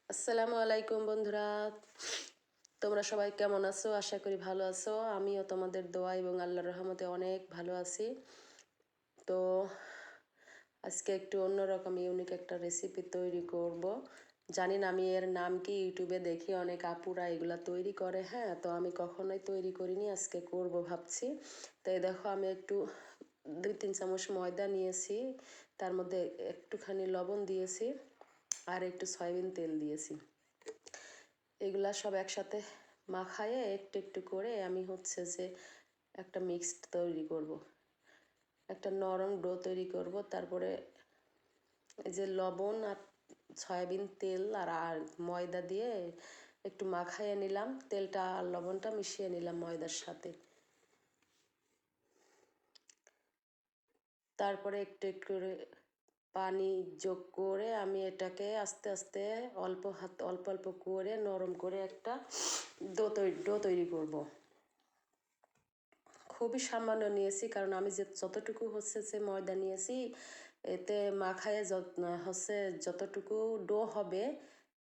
আসসালামু আলাইকুম বন্ধুরা, তোমরা সবাই কেমন আছো? আশা করি ভালো আছো। আমিও তোমাদের দোয়া এবং আল্লাহর রহমতে অনেক ভালো আছি। তো আজকে একটু অন্যরকম ইউনিক একটা রেসিপি তৈরি করব। জানি না আমি এর নাম কি, ইউটিউবে দেখি অনেক আপুরা এগুলা তৈরি করে। হ্যাঁ, তো আমি কখনোই তৈরি করিনি, আজকে করব ভাবছি। তো এই দেখো, আমি একটু 2-3 চামচ ময়দা নিয়েছি, তার মধ্যে একটুখানি লবণ দিয়েছি আর একটু সয়াবিন তেল দিয়েছি। এগুলা সব একসাথে মাখায়ে একটু একটু করে আমি হচ্ছে যে একটা মিক্সড তৈরি করব, একটা নরম ডো তৈরি করব। তারপরে এই যে লবণ আর সয়াবিন তেল আর ময়দা দিয়ে একটু মাখাইয়ে নিলাম, তেলটা আর লবণটা মিশিয়ে নিলাম ময়দার সাথে। তারপরে একটু একটু করে পানি যোগ করে আমি এটাকে আস্তে আস্তে অল্প অল্প করে নরম করে একটা ডো তৈরি করব। খুবই সামান্য নিয়েছি, কারণ আমি যতটুকু হচ্ছে যে ময়দা নিয়েছি, এতে মাখায় হচ্ছে যতটুকু ডো হবে,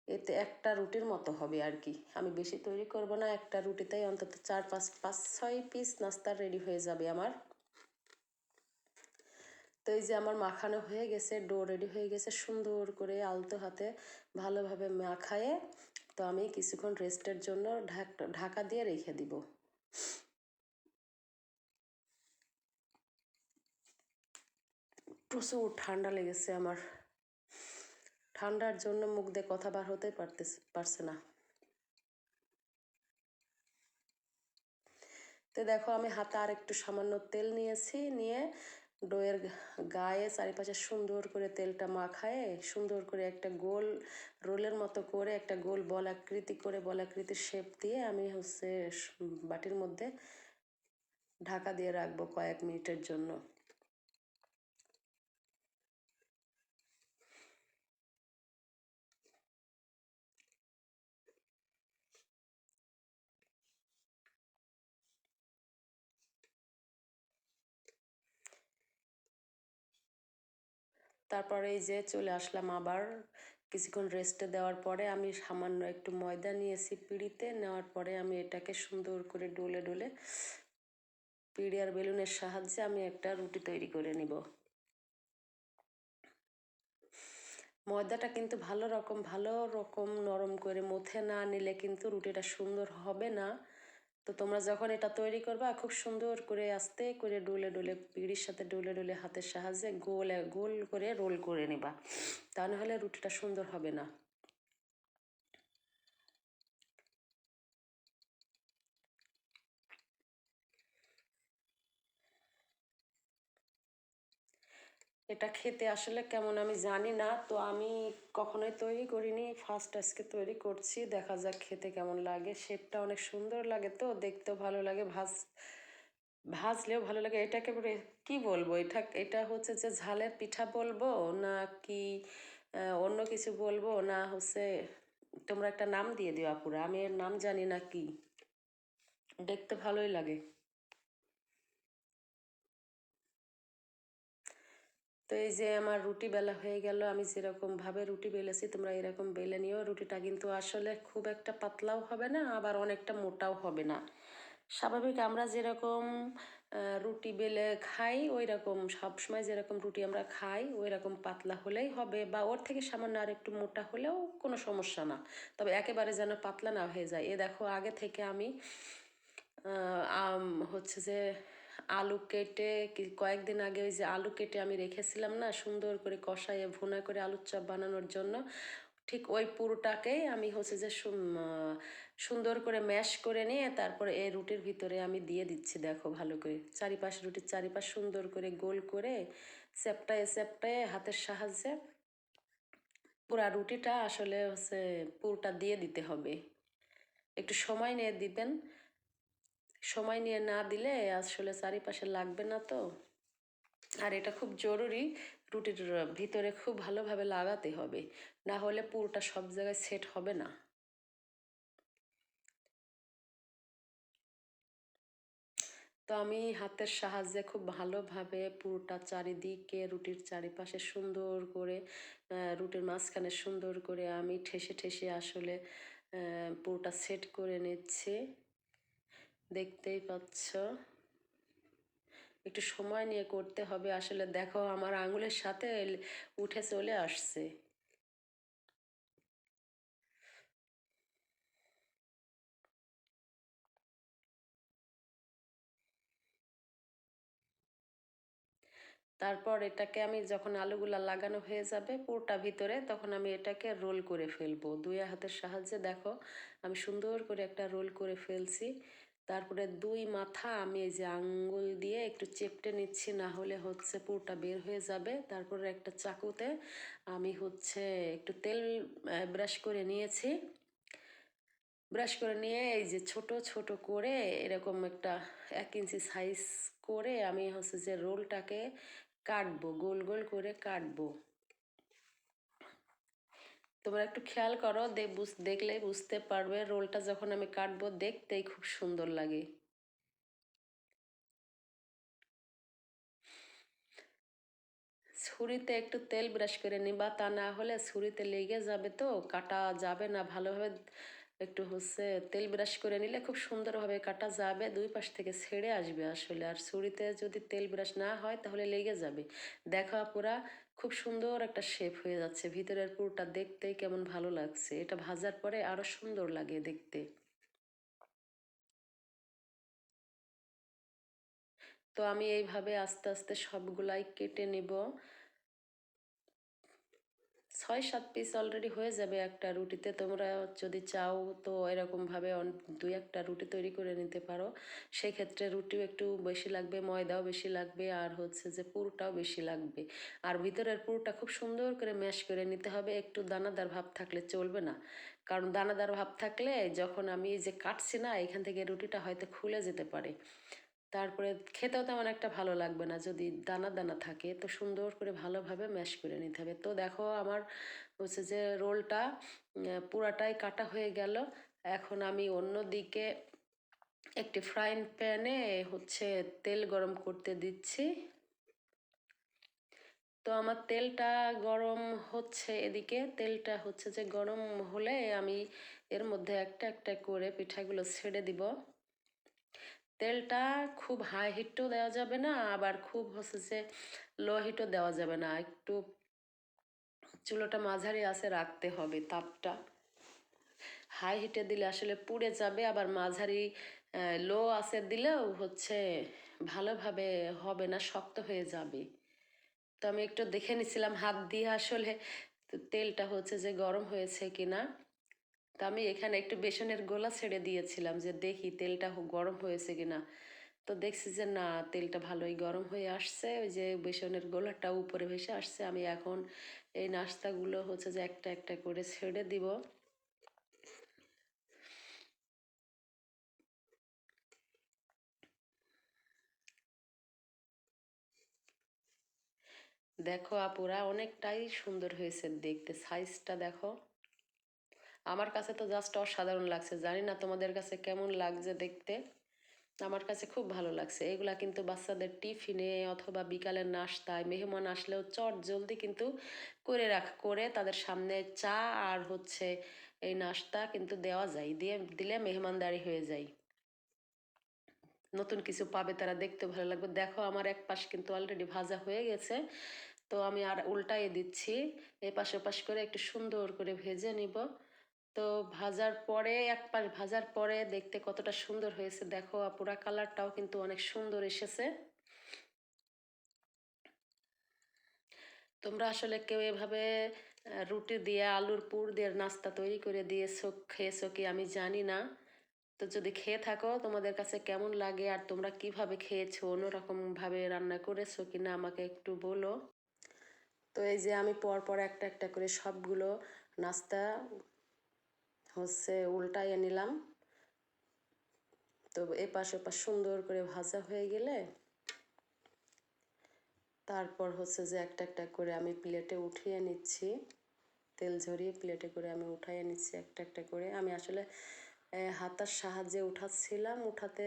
এতে একটা রুটির মতো হবে আর কি। আমি বেশি তৈরি করব না, একটা রুটিতেই অন্তত 4-5-6 পিস নাস্তা রেডি হয়ে যাবে আমার। তো এই যে আমার মাখানো হয়ে গেছে, ডো রেডি হয়ে গেছে, সুন্দর করে আলতো হাতে ভালোভাবে মাখায়ে তো আমি কিছুক্ষণ রেস্টের জন্য ঢাকা দিয়ে রেখে দিব। প্রচুর ঠান্ডা লেগেছে আমার, ঠান্ডার জন্য মুখ দিয়ে কথা বার হতে পারছে না। তো দেখো, আমি হাতে আর একটু সামান্য তেল নিয়েছি, নিয়ে ডোয়ের গায়ে চারিপাশে সুন্দর করে তেলটা মাখায়ে সুন্দর করে একটা গোল রোলের মতো করে একটা গোল বলাকৃতির শেপ দিয়ে আমি হচ্ছে বাটির মধ্যে ঢাকা দিয়ে রাখবো কয়েক মিনিটের জন্য। তারপরে এই যে চলে আসলাম আবার কিছুক্ষণ রেস্টে দেওয়ার পরে। আমি সামান্য একটু ময়দা নিয়েছি পিঁড়িতে, নেওয়ার পরে আমি এটাকে সুন্দর করে ডলে ডলে পিঁড়ি আর বেলুনের সাহায্যে আমি একটা রুটি তৈরি করে নিব। ময়দাটা কিন্তু ভালো রকম নরম করে মথে না নিলে কিন্তু রুটিটা সুন্দর হবে না। তো তোমরা যখন এটা তৈরি করবা, খুব সুন্দর করে আস্তে করে ডলে ডলে পিঁড়ির সাথে ডলে ডলে হাতের সাহায্যে গোল গোল করে রোল করে নেবা, তা নাহলে রুটিটা সুন্দর হবে না। এটা খেতে আসলে কেমন আমি জানি না, তো আমি কখনোই তৈরি করিনি, ফার্স্ট আজকে তৈরি করছি। দেখা যাক খেতে কেমন লাগে। শেপটা অনেক সুন্দর লাগে, তো দেখতেও ভালো লাগে, ভাজলেও ভালো লাগে। এটাকে কি বলবো, এটা হচ্ছে যে ঝালের পিঠা বলবো না কি অন্য কিছু বলবো, না হচ্ছে তোমরা একটা নাম দিয়ে দিও আপুরা, আমি এর নাম জানি না কি। দেখতে ভালোই লাগে। তো এই যে আমার রুটি বেলা হয়ে গেল। আমি যেরকমভাবে রুটি বেলেছি তোমরা এরকম বেলে নিও। রুটিটা কিন্তু আসলে খুব একটা পাতলাও হবে না, আবার অনেকটা মোটাও হবে না। স্বাভাবিক আমরা যেরকম রুটি বেলে খাই, ওই রকম সবসময় যেরকম রুটি আমরা খাই ওই রকম পাতলা হলেই হবে, বা ওর থেকে সামান্য আর একটু মোটা হলেও কোনো সমস্যা না। তবে একেবারে যেন পাতলা না হয়ে যায়। এ দেখো, আগে থেকে আমি হচ্ছে যে আলু কেটে কয়েকদিন আগে ওই যে আলু কেটে আমি রেখেছিলাম না, সুন্দর করে কষাইয়ে ভুনা করে আলুর চপ বানানোর জন্য, ঠিক ওই পুরোটাকেই আমি হচ্ছে যে সুন্দর করে ম্যাশ করে নিয়ে তারপরে এই রুটির ভিতরে আমি দিয়ে দিচ্ছি। দেখো, ভালো করে রুটির চারিপাশ সুন্দর করে গোল করে চ্যাপটায় হাতের সাহায্যে পুরা রুটিটা আসলে হচ্ছে পুরোটা দিয়ে দিতে হবে। একটু সময় নিয়ে দিবেন, সময় নিয়ে না দিলে আসলে চারিপাশে লাগবে না তো। আর এটা খুব জরুরি, রুটির ভিতরে খুব ভালোভাবে লাগাতে হবে, না হলে পুরোটা সব জায়গায় সেট হবে না। তো আমি হাতের সাহায্যে খুব ভালোভাবে পুরোটা চারিদিকে রুটির চারিপাশে সুন্দর করে রুটির মাঝখানে সুন্দর করে আমি ঠেসে ঠেসে আসলে পুরোটা সেট করে নিচ্ছি। দেখতেই পাচ্ছ, একটু সময় নিয়ে করতে হবে। আসলে দেখো আমার আঙুলের সাথে উঠে চলে আসছে। তারপর এটাকে আমি যখন আলুগুলা লাগানো হয়ে যাবে পুরোটা ভিতরে, তখন আমি এটাকে রোল করে ফেলবো দুই হাতের সাহায্যে। দেখো আমি সুন্দর করে একটা রোল করে ফেলছি। তারপরে দুই মাথা আমি এই যে আঙ্গুল দিয়ে একটু চেপটে নিচ্ছি, না হলে হচ্ছে পুরোটা বের হয়ে যাবে। তারপরে একটা চাকুতে আমি হচ্ছে একটু তেল ব্রাশ করে নিয়েছি। ব্রাশ করে নিয়ে এই যে ছোট ছোট করে এরকম একটা 1 ইঞ্চি সাইজ করে আমি হচ্ছে যে রোলটাকে কাটবো, গোল গোল করে কাটবো। তোমরা একটু খেয়াল করো, দেখলে বুঝতে পারবে রোলটা যখন আমি কাটবো দেখতেই খুব সুন্দর লাগে। ছুরিতে একটু তেল ব্রাশ করে নিবা, তা না হলে ছুরিতে লেগে যাবে, তো কাটা যাবে না ভালোভাবে। একটু হচ্ছে তেল ব্রাশ করে নিলে খুব সুন্দরভাবে কাটা যাবে, দুই পাশ থেকে ছেড়ে আসবে আসলে। আর ছুরিতে যদি তেল ব্রাশ না হয় তাহলে লেগে যাবে। দেখো পুরা খুব সুন্দর একটা শেপ হয়ে যাচ্ছে, ভিতরের পুরোটা দেখতেই কেমন ভালো লাগছে। এটা ভাজার পরে আরো সুন্দর লাগে দেখতে। তো আমি এইভাবে আস্তে আস্তে সবগুলাই কেটে নিব। 6-7 পিস অলরেডি হয়ে যাবে একটা রুটিতে। তোমরা যদি চাও তো এরকমভাবে 2-1টা রুটি তৈরি করে নিতে পারো। সেক্ষেত্রে রুটিও একটু বেশি লাগবে, ময়দাও বেশি লাগবে, আর হচ্ছে যে পুরটাও বেশি লাগবে। আর ভিতরের পুরটা খুব সুন্দর করে ম্যাশ করে নিতে হবে, একটু দানাদার ভাব থাকলে চলবে না। কারণ দানাদার ভাব থাকলে যখন আমি যে কাটছি না, এখান থেকে রুটিটা হয়তো খুলে যেতে পারে। তারপরে খেতেও তেমন একটা ভালো লাগবে না যদি দানা দানা থাকে। তো সুন্দর করে ভালোভাবে ম্যাশ করে নিতে হবে। তো দেখো আমার হচ্ছে যে রোলটা পুরাটাই কাটা হয়ে গেল। এখন আমি অন্য দিকে একটি ফ্রাইং প্যানে হচ্ছে তেল গরম করতে দিচ্ছি। তো আমার তেলটা গরম হচ্ছে, এদিকে তেলটা হচ্ছে যে গরম হলে আমি এর মধ্যে একটা একটা করে পিঠাগুলো ছেড়ে দিব। তেলটা খুব হাই হিটও দেওয়া যাবে না, আবার খুব হচ্ছে যে লো হিটও দেওয়া যাবে না। একটু চুলোটা মাঝারি আঁচে রাখতে হবে তাপটা। হাই হিটে দিলে আসলে পুড়ে যাবে, আবার মাঝারি লো আঁচে দিলেও হচ্ছে ভালোভাবে হবে না, শক্ত হয়ে যাবে। তো আমি একটু দেখে নিছিলাম হাত দিয়ে আসলে তেলটা হচ্ছে যে গরম হয়েছে কিনা। তো আমি এখানে একটু বেসনের গোলা ছেড়ে দিয়েছিলাম যে দেখি তেলটা গরম হয়েছে কিনা। তো দেখছি যে না, তেলটা ভালোই গরম হয়ে আসছে, ওই যে বেসনের গোলাটা উপরে ভেসে আসছে। আমি এখন এই নাস্তাগুলো হচ্ছে যে একটা একটা করে ছেড়ে দিব। দেখো আপুরা অনেকটাই সুন্দর হয়েছে দেখতে, সাইজটা দেখো। আমার কাছে তো জাস্ট অসাধারণ লাগছে, জানি না তোমাদের কাছে কেমন লাগছে দেখতে। আমার কাছে খুব ভালো লাগছে। এগুলা কিন্তু বাচ্চাদের টিফিনে অথবা বিকালের নাস্তায় মেহমান আসলেও চট জলদি কিন্তু করে তাদের সামনে চা আর হচ্ছে এই নাস্তা কিন্তু দেওয়া যায়, দিলে মেহমানদারি হয়ে যায়। নতুন কিছু পাবে তারা, দেখতে ভালো লাগবে। দেখো আমার এক পাশ কিন্তু অলরেডি ভাজা হয়ে গেছে। তো আমি আর উল্টাইয়ে দিচ্ছি, এপাশ ওপাশ করে একটু সুন্দর করে ভেজে নিব। তো ভাজার পরে এক পাশ ভাজার পরে দেখতে কতটা সুন্দর হয়েছে দেখো, পুরা কালারটাও কিন্তু অনেক সুন্দর এসেছে। তোমরা আসলে কেউ এভাবে রুটি দিয়ে আলুর পুর দিয়ে নাস্তা তৈরি করে দিয়েছো, খেয়েছো কি আমি জানি না। তো যদি খেয়ে থাকো তোমাদের কাছে কেমন লাগে, আর তোমরা কিভাবে খেয়েছো, অন্যরকম ভাবে রান্না করেছো কিনা আমাকে একটু বলো। তো এই যে আমি পর পর একটা একটা করে সবগুলো নাস্তা হচ্ছে উল্টাইয়ে নিলাম। তো এপাশ ওপাশ সুন্দর করে ভাজা হয়ে গেলে তারপর হচ্ছে যে একটা একটা করে আমি প্লেটে উঠিয়ে নিচ্ছি। তেল ঝরিয়ে প্লেটে করে আমি উঠাইয়ে নিচ্ছি একটা একটা করে। আমি আসলে হাতার সাহায্যে উঠাচ্ছিলাম, উঠাতে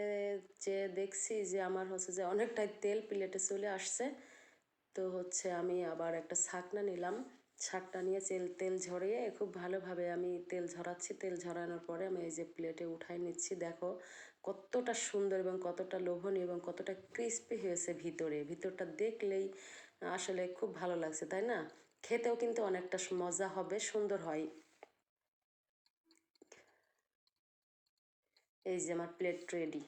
যে দেখছি যে আমার হচ্ছে যে অনেকটাই তেল প্লেটে চলে আসছে। তো হচ্ছে আমি আবার একটা ছাঁকনা নিলাম, ছাঁকনা নিয়ে তেল ঝরিয়ে খুব ভালোভাবে আমি তেল ঝরাচ্ছি। তেল ঝরানোর পরে আমি এই যে প্লেটে উঠাই নিচ্ছি। দেখো কতটা সুন্দর এবং কতটা লোভনীয় এবং কতটা ক্রিস্পি হয়েছে ভিতরে। ভিতরটা দেখলেই আসলে খুব ভালো লাগছে, তাই না? খেতেও কিন্তু অনেকটা মজা হবে, সুন্দর হয়। এই যে আমার প্লেট রেডি।